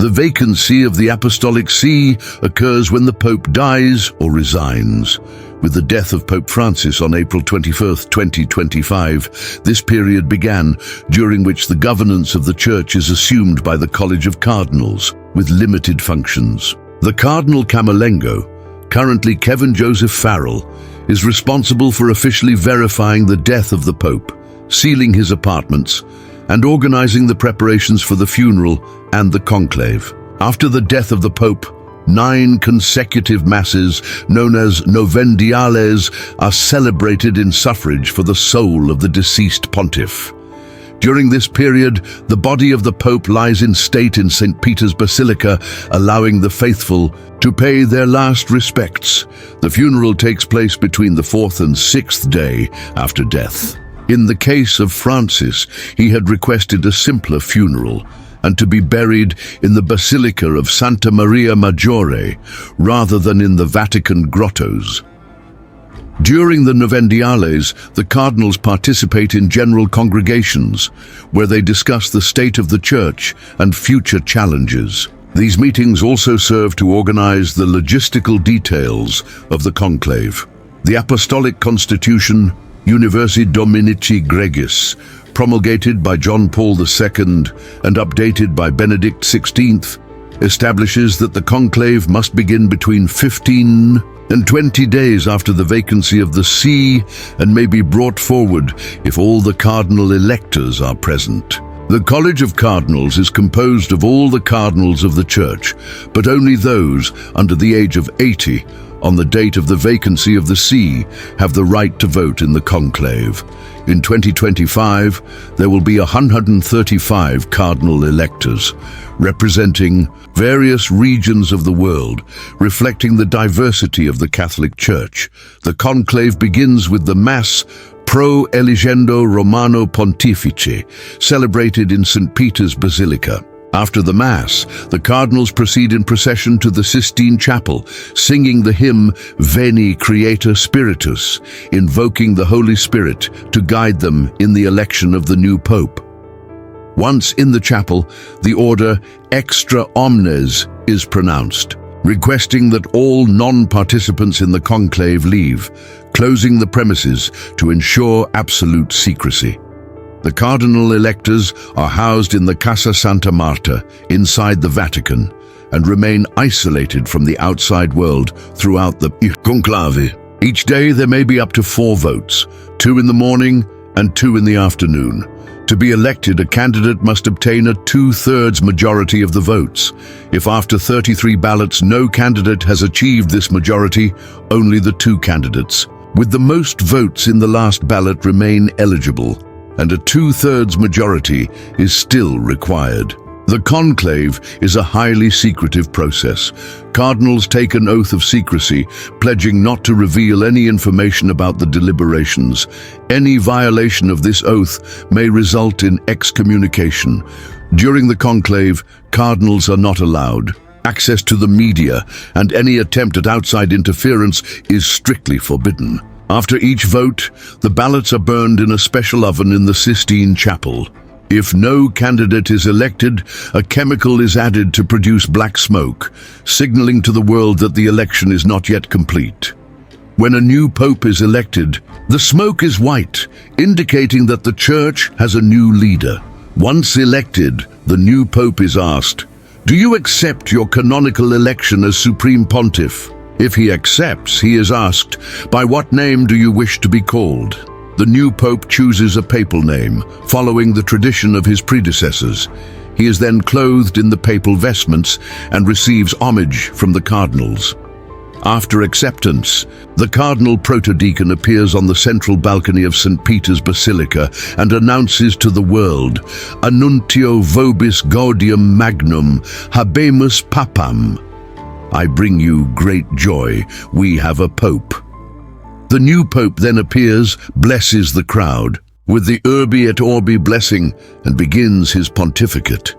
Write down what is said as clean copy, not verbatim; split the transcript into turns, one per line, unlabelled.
The vacancy of the Apostolic See occurs when the Pope dies or resigns. With the death of Pope Francis on April 21, 2025, this period began, during which the governance of the Church is assumed by the College of Cardinals, with limited functions. The Cardinal Camerlengo, currently Kevin Joseph Farrell, is responsible for officially verifying the death of the Pope, sealing his apartments, and organizing the preparations for the funeral and the conclave. After the death of the Pope, 9 consecutive masses, known as Novendiales, are celebrated in suffrage for the soul of the deceased pontiff. During this period, the body of the Pope lies in state in St. Peter's Basilica, allowing the faithful to pay their last respects. The funeral takes place between the 4th and 6th day after death. In the case of Francis, he had requested a simpler funeral, and to be buried in the Basilica of Santa Maria Maggiore, rather than in the Vatican grottos. During the Novendiales, the cardinals participate in general congregations, where they discuss the state of the Church and future challenges. These meetings also serve to organize the logistical details of the conclave. The Apostolic Constitution, Universi Dominici Gregis, promulgated by John Paul II and updated by Benedict XVI, establishes that the conclave must begin between 15 and 20 days after the vacancy of the see and may be brought forward if all the cardinal electors are present. The College of Cardinals is composed of all the cardinals of the Church, but only those under the age of 80 on the date of the vacancy of the see have the right to vote in the conclave. In 2025, there will be 135 cardinal electors, representing various regions of the world, reflecting the diversity of the Catholic Church. The conclave begins with the Mass Pro Eligendo Romano Pontifice, celebrated in St. Peter's Basilica. After the Mass, the cardinals proceed in procession to the Sistine Chapel, singing the hymn Veni Creator Spiritus, invoking the Holy Spirit to guide them in the election of the new Pope. Once in the chapel, the order Extra Omnes is pronounced, requesting that all non-participants in the conclave leave, closing the premises to ensure absolute secrecy. The cardinal electors are housed in the Casa Santa Marta inside the Vatican and remain isolated from the outside world throughout the Conclave. Each day there may be up to 4 votes, 2 in the morning and 2 in the afternoon. To be elected, a candidate must obtain a 2/3 majority of the votes. If after 33 ballots no candidate has achieved this majority, only the 2 candidates with the most votes in the last ballot remain eligible, and a 2/3 majority is still required. The conclave is a highly secretive process. Cardinals take an oath of secrecy, pledging not to reveal any information about the deliberations. Any violation of this oath may result in excommunication. During the conclave, cardinals are not allowed access to the media, and any attempt at outside interference is strictly forbidden. After each vote, the ballots are burned in a special oven in the Sistine Chapel. If no candidate is elected, a chemical is added to produce black smoke, signaling to the world that the election is not yet complete. When a new pope is elected, the smoke is white, indicating that the Church has a new leader. Once elected, the new pope is asked, "Do you accept your canonical election as Supreme Pontiff?" If he accepts, he is asked, "By what name do you wish to be called?" The new pope chooses a papal name, following the tradition of his predecessors. He is then clothed in the papal vestments and receives homage from the cardinals. After acceptance, the cardinal protodeacon appears on the central balcony of St. Peter's Basilica and announces to the world, "Annuntio vobis gaudium magnum, habemus papam." I bring you great joy, we have a pope. The new pope then appears, blesses the crowd with the Urbi et Orbi blessing, and begins his pontificate.